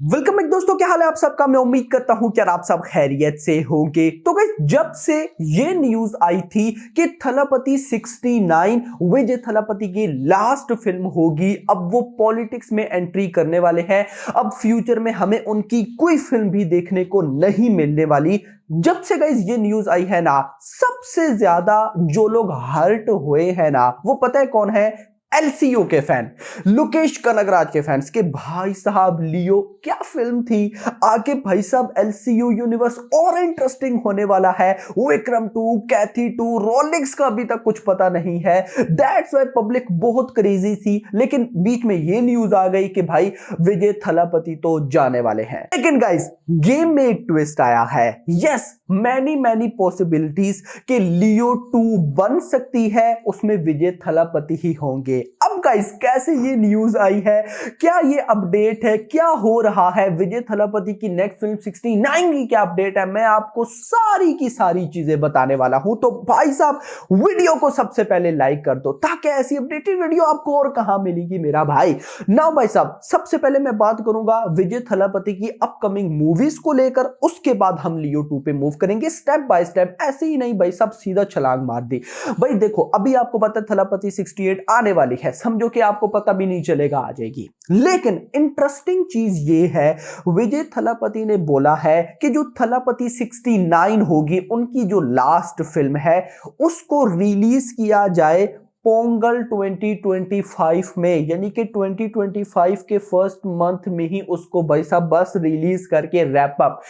Welcome back दोस्तों, क्या हाल है आप सबका। मैं उम्मीद करता हूं कि आप सब खैरियत से होंगे। तो गाइस, जब से ये न्यूज आई थी कि थलापति 69 विजय थलापति की लास्ट फिल्म होगी, अब वो पॉलिटिक्स में एंट्री करने वाले हैं, अब फ्यूचर में हमें उनकी कोई फिल्म भी देखने को नहीं मिलने वाली। जब से गाइस ये न्यूज आई है ना, सबसे ज्यादा जो लोग हर्ट हुए हैं ना, वो पता है कौन है? एलसीयू के फैन, लोकेश कनगराज के फैंस के। भाई साहब, लियो क्या फिल्म थी। आगे भाई साहब एलसीयू यूनिवर्स और इंटरेस्टिंग होने वाला है। विक्रम 2, कैथी 2, रोलिक्स का अभी तक कुछ पता नहीं है। दैट्स व्हाई पब्लिक बहुत क्रेजी थी। लेकिन बीच में ये न्यूज आ गई कि भाई विजय थलापति तो जाने वाले हैं। लेकिन गाइस, गेम में एक ट्विस्ट आया है। यस, मैनी पॉसिबिलिटीज कि लियो 2 बन सकती है, उसमें विजय थलापति ही होंगे। अब गाइस, कैसे ये न्यूज आई है, क्या ये अपडेट है, क्या हो रहा है, विजय थलापति की नेक्स्ट फिल्म 69 की क्या अपडेट है, मैं आपको सारी की सारी चीजें बताने वाला हूं। तो भाई साहब, वीडियो को सबसे पहले लाइक कर दो, ताकि ऐसी अपडेटेड वीडियो आपको और कहां मिलेगी मेरा भाई। नाउ भाई साहब, सबसे पहले मैं बात करूंगा विजय थलापति की अपकमिंग मूवीज को लेकर, उसके बाद हम लियो 2 पे मूव करेंगे स्टेप बाय स्टेप। ऐसे ही नहीं भाई साहब, सीधा छलांग मार दी। भाई देखो, अभी आपको पता है थलापति 68 आने वाली है, समझो कि आपको पता भी नहीं चलेगा आ जाएगी। लेकिन इंटरेस्टिंग चीज ये है, विजय थलापति ने बोला है कि जो थलापति 69 होगी, उनकी जो लास्ट फिल्म है, उसको रिलीज किया जाए पोंगल 2025 में, यानी कि 2025 के फर्स्ट मंथ में ही उसको भाई साहब बस रिलीज करके रैप अप।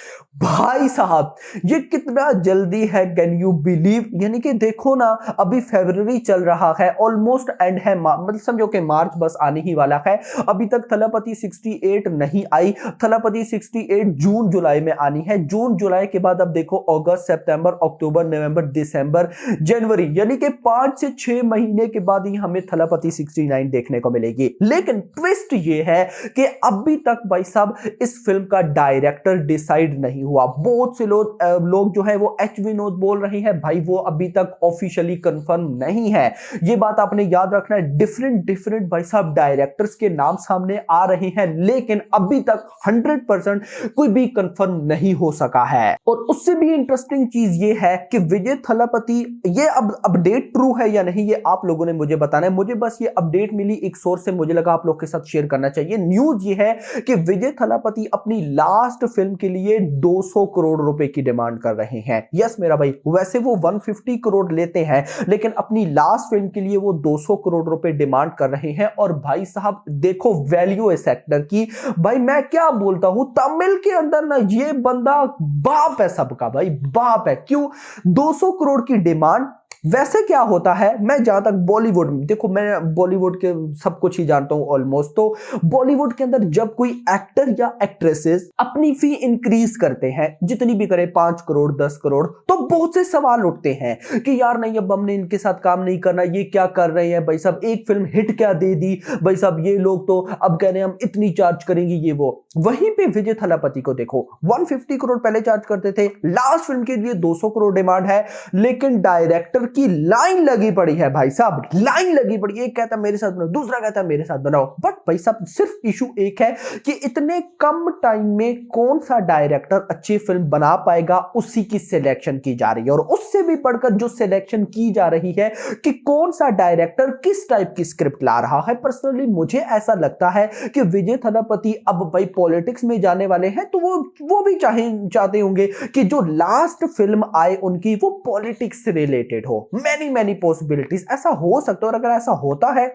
भाई साहब, ये कितना जल्दी है, कैन यू बिलीव। यानी कि देखो ना, अभी फरवरी चल रहा है, ऑलमोस्ट एंड है, मतलब समझो कि मार्च बस आने ही वाला है। अभी तक थलापति 68 नहीं आई। थलापति 68 जून जुलाई में आनी है। जून जुलाई के बाद अब देखो अगस्त, सितंबर, अक्टूबर, नवंबर, दिसंबर, जनवरी, यानी कि 5 से 6 महीने के बाद ही हमें थलापति 69 देखने को मिलेगी। लेकिन ट्विस्ट ये है कि अभी तक भाई साहब इस फिल्म का डायरेक्टर डिसाइड नहीं हुआ। बहुत से लोग जो है वो एच विनोद बोल रहे हैं, भाई वो अभी तक ऑफिशियली कंफर्म नहीं है। ये बात आपने याद रखना है। डिफरेंट भाई साहब डायरेक्टर्स के नाम सामने आ रहे हैं, लेकिन अभी तक 100% कोई भी कंफर्म नहीं हो सका है। और उससे भी इंटरेस्टिंग चीज ये है कि विजय थलापति, ये अब अपडेट ट्रू है या नहीं, ये आप लोगों ने मुझे बताना है। मुझे बस ये अपडेट मिली एक सोर्स से, मुझे लगा आप लोग के साथ शेयर करना चाहिए। न्यूज ये है कि विजय थलापति अपनी लास्ट फिल्म के लिए 200 करोड़ रुपए की डिमांड कर रहे हैं। यस मेरा भाई, वैसे वो 150 करोड़ लेते हैं, लेकिन अपनी लास्ट फिल्म के लिए वो 200 करोड़ रुपए डिमांड कर रहे हैं। और भाई साहब देखो वैल्यू इस एक्टर की, भाई मैं क्या बोलता हूं, तमिल के अंदर ना ये बंदा बाप है सबका, भाई बाप है। क्यों 200 करोड़ की डिमांड? वैसे क्या होता है, मैं जहां तक बॉलीवुड में, देखो मैं बॉलीवुड के सब कुछ ही जानता हूं ऑलमोस्ट, तो बॉलीवुड के अंदर जब कोई एक्टर या एक्ट्रेसेस अपनी फी इंक्रीज करते हैं, जितनी भी करे 5 करोड़ 10 करोड़, तो बहुत से सवाल उठते हैं कि यार नहीं, अब हमने इनके साथ काम नहीं करना, ये क्या कर रहे हैं भाई साहब, एक फिल्म हिट क्या दे दी भाई साहब, ये लोग तो अब कह रहे हैं हम इतनी चार्ज करेंगे ये वो। वहीं पे विजय थलापति को देखो, 150 करोड़ पहले चार्ज करते थे, लास्ट फिल्म के लिए 200 करोड़ डिमांड है, लेकिन डायरेक्टर की लाइन लगी पड़ी है भाई साहब, लाइन लगी पड़ी। एक कहता मेरे साथ बनाओ, दूसरा कहता मेरे साथ बनाओ। बट भाई साहब सिर्फ इशू एक है कि इतने कम टाइम में कौन सा डायरेक्टर अच्छी फिल्म बना पाएगा, उसी की सिलेक्शन की जा रही है। और उससे भी बढ़कर जो सिलेक्शन की जा रही है कि कौन सा डायरेक्टर किस टाइप की स्क्रिप्ट ला रहा है। पर्सनली मुझे ऐसा लगता है कि विजय थलापति अब भाई पॉलिटिक्स में जाने वाले हैं, तो वो भी चाहते होंगे कि जो लास्ट फिल्म आए उनकी, वो पॉलिटिक्स से रिलेटेड हो। मैनी पॉसिबिलिटीज, ऐसा हो सकता है, और अगर ऐसा होता है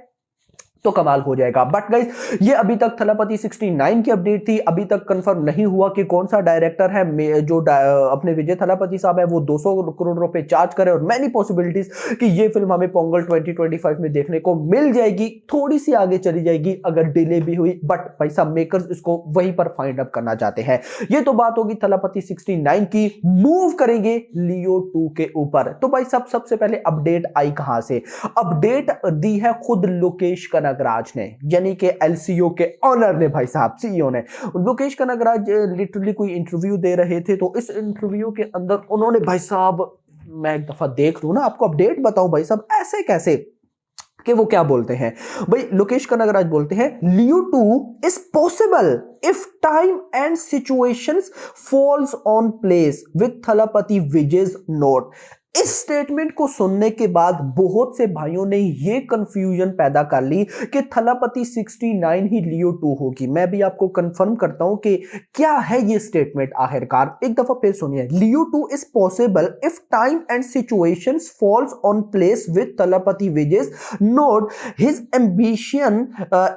तो कमाल हो जाएगा। बट गाइस, ये अभी तक थलापति 69 की अपडेट थी, अभी तक कंफर्म नहीं हुआ कि कौन सा डायरेक्टर है जो अपने विजय थलापति साहब है वो 200 करोड़ रुपए चार्ज करे। और मैनी पॉसिबिलिटीज कि ये फिल्म हमें पोंगल 2025 में देखने को मिल जाएगी, थोड़ी सी आगे चली जाएगी अगर डिले भी हुई। बट भाई साहब मेकर्स इसको वहीं पर फाइंड अप करना चाहते हैं। ये तो बात होगी थलापति 69 की। मूव करेंगे लियो 2 के ऊपर। तो भाई साहब सबसे पहले अपडेट आई कहां से? अपडेट दी है खुद लोकेश कनगराज ने, यानी कि एलसीओ के ऑनर ने, भाई साहब सीईओ ने। लोकेश कनगराज लिटरली कोई इंटरव्यू दे रहे थे, तो इस इंटरव्यू के अंदर उन्होंने, भाई साहब मैं एक दफा देख लूं ना, आपको अपडेट बताऊं भाई साहब, ऐसे कैसे कि वो क्या बोलते हैं भाई, लोकेश कनगराज बोलते हैं लियो 2 is possible if time and situations falls on place with Thalapathy Vijay's note. इस स्टेटमेंट को सुनने के बाद बहुत से भाइयों ने ये कंफ्यूजन पैदा कर ली कि थलापति 69 ही लियो 2 होगी। मैं भी आपको कंफर्म करता हूं कि क्या है ये स्टेटमेंट आखिरकार, एक दफा फिर सुनिए। लियो 2 is possible if time and situations falls on place with Thalapathy Vijay's note his ambition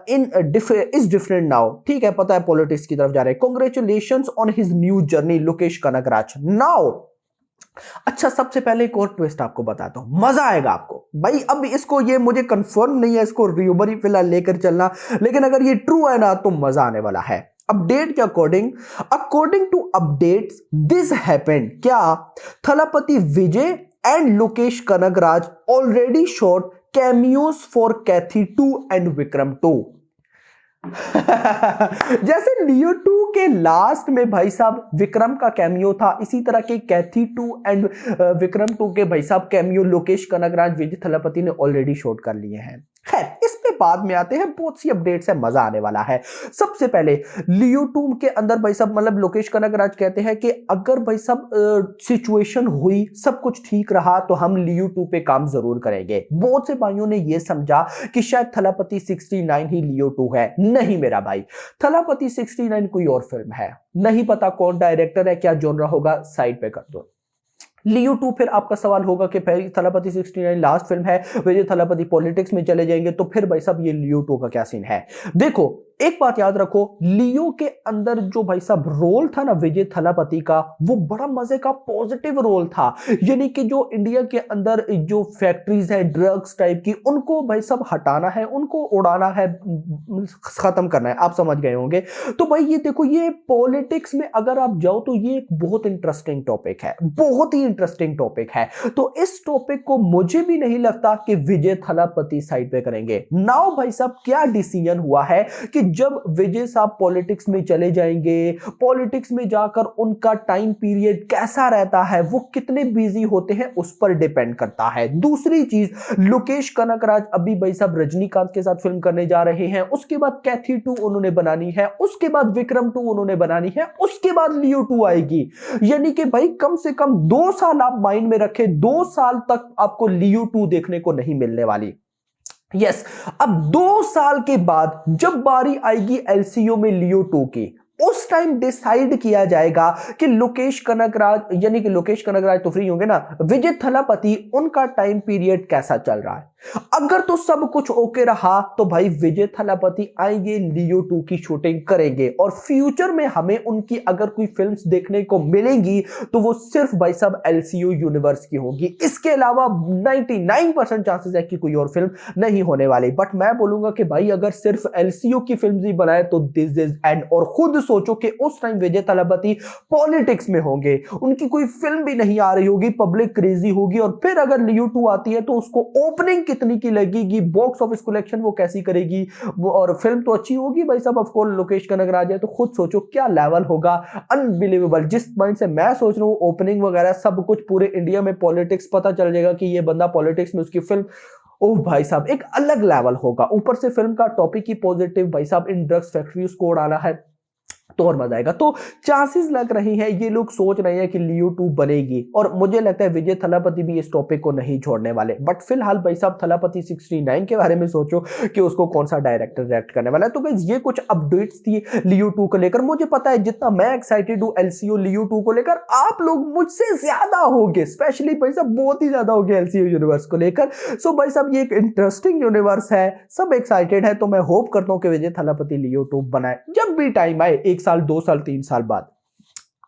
is different now. ठीक है, पता है पॉलिटिक्स की तरफ जा रहे हैं। Congratulations on his new journey Lokesh Kanagaraj. Now अच्छा, सबसे पहले एक और ट्विस्ट आपको बताता हूं, मजा आएगा आपको भाई। अब इसको, ये मुझे कंफर्म नहीं है इसको र्यूमर ही फिलहाल लेकर चलना, लेकिन अगर ये ट्रू है ना तो मजा आने वाला है। अपडेट के according to updates this happened, क्या Thalapathy Vijay and Lokesh Kanagaraj already shot cameos for Kaithi 2 and Vikram 2। जैसे लियो 2 के लास्ट में भाई साहब विक्रम का कैमियो था, इसी तरह के कैथी 2 एंड विक्रम 2 के भाई साहब कैमियो लोकेश कनगराज विजय थलापति ने ऑलरेडी शूट कर लिए हैं। खैर, इस पे बाद में आते हैं, बहुत सी अपडेट्स है, मजा आने वाला है। सबसे पहले लियो 2 के अंदर भाई साहब मतलब लोकेश कनगराज कहते हैं कि अगर भाई साहब सिचुएशन हुई, सब कुछ ठीक रहा तो हम लियो 2 पे काम जरूर करेंगे। बहुत से भाइयों ने यह समझा कि शायद थलापति 69 ही लियो 2 है। नहीं मेरा भाई, थलापति 69 कोई और फिल्म है, नहीं पता कौन डायरेक्टर है, क्या जॉनरा होगा, साइड पे कर दो। लियो 2 फिर आपका सवाल होगा कि पहले थलापति 69 लास्ट फिल्म है, विजय थलापति पॉलिटिक्स में चले जाएंगे, तो फिर भाई साहब ये लियो 2 का क्या सीन है। देखो एक बात याद रखो, लियो के अंदर जो भाई साहब रोल था ना विजय थलापति का, वो बड़ा मजे का पॉजिटिव रोल था। यानी कि जो इंडिया के अंदर जो फैक्ट्रीज है ड्रग्स टाइप की, उनको भाई साहब हटाना है, उनको उड़ाना है, खत्म करना है, आप समझ गए होंगे। तो भाई ये देखो, ये पॉलिटिक्स में अगर आप जाओ तो ये एक बहुत इंटरेस्टिंग टॉपिक है, बहुत ही इंटरेस्टिंग टॉपिक है। तो इस टॉपिक को मुझे भी नहीं लगता कि विजय थलापति साइड पे करेंगे। नाउ भाई साहब क्या डिसीजन हुआ है कि जब विजय साहब पॉलिटिक्स में चले जाएंगे, पॉलिटिक्स में जाकर उनका टाइम पीरियड कैसा रहता है, वो कितने बिजी होते हैं, उस पर डिपेंड करता है। दूसरी चीज, लोकेश कनगराज अभी भाई साहब रजनीकांत के साथ फिल्म करने जा रहे हैं, उसके बाद कैथी 2 उन्होंने बनानी है, उसके बाद विक्रम 2 उन्होंने बनानी है, उसके बाद लियो 2 आएगी। यानी कि भाई कम से कम 2 साल आप माइंड में रखें, 2 साल तक आपको लियो 2 देखने को नहीं मिलने वाली। यस, अब 2 साल के बाद जब बारी आएगी एलसीयू में लियो 2 की, उस टाइम डिसाइड किया जाएगा कि लोकेश कनगराज, यानी कि लोकेश कनगराज तो फ्री होंगे ना, विजय थलापति उनका टाइम पीरियड कैसा चल रहा है। अगर तो सब कुछ ओके रहा तो भाई विजय थलापति आएंगे, लियो 2 की शूटिंग करेंगे, और फ्यूचर में हमें उनकी अगर कोई फिल्म्स देखने को मिलेंगी तो वो सिर्फ भाई साहब एलसीयू यूनिवर्स की होगी। इसके अलावा 99% चांसेस है कि कोई और फिल्म नहीं होने वाली। बट मैं बोलूंगा कि भाई अगर सिर्फ एलसीयू की फिल्म ही बनाए तो दिस इज एंड। और खुद सोचो कि उस टाइम विजय थलापति पॉलिटिक्स में होंगे, उनकी कोई फिल्म भी नहीं आ रही होगी, पब्लिक क्रेजी होगी, और फिर अगर लियो 2 आती है तो उसको ओपनिंग कितनी की लगेगी, बॉक्स ऑफिस कलेक्शन वो कैसी करेगी, वो और फिल्म तो अच्छी होगी भाई साहब, ऑफ कोर्स लोकेश कनगराज है, तो खुद सोचो क्या लेवल होगा, अनबिलीवेबल। जिस माइंड से मैं सोच रहा हूं, ओपनिंग वगैरह सब कुछ पूरे इंडिया में पॉलिटिक्स पता चल जाएगा कि ये बंदा पॉलिटिक्स में, उसकी फिल्म, ओह भाई साहब एक अलग लेवल होगा। ऊपर से फिल्म का टॉपिक ही पॉजिटिव, भाई साहब इन ड्रग्स फैक्ट्रीज को उड़ाना है तो और मजा आएगा। तो चांसेस लग रही हैं, ये लोग सोच रहे हैं कि लियो 2 बनेगी, और मुझे लगता है विजय थलापति भी इस टॉपिक को नहीं छोड़ने वाले। बट फिलहाल भाई साहब थलापति 69 के बारे में सोचो कि उसको कौन सा डायरेक्टर डायरेक्ट करने वाला है। तो गाइस ये कुछ अपडेट्स थी लियो 2 को लेकर। मुझे पता है जितना मैं एक्साइटेड हूं एलसीयू लियो 2 को लेकर, आप लोग मुझसे ज्यादा होंगे, स्पेशली भाई साहब बहुत ही ज्यादा होंगे एलसीयू यूनिवर्स को लेकर। सो भाई साहब ये एक इंटरेस्टिंग यूनिवर्स है, सब एक्साइटेड है, तो मैं होप करता हूं कि विजय थलापति लियो 2 बनाए जब भी टाइम आए, 1 साल 2 साल 3 साल बाद।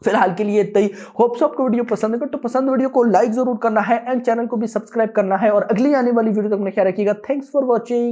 फिलहाल के लिए इतना ही। होप सो आपको वीडियो पसंद है, तो पसंद वीडियो को लाइक जरूर करना है एंड चैनल को भी सब्सक्राइब करना है, और अगली आने वाली वीडियो तक अपना ख्याल रखिएगा। Thanks for watching.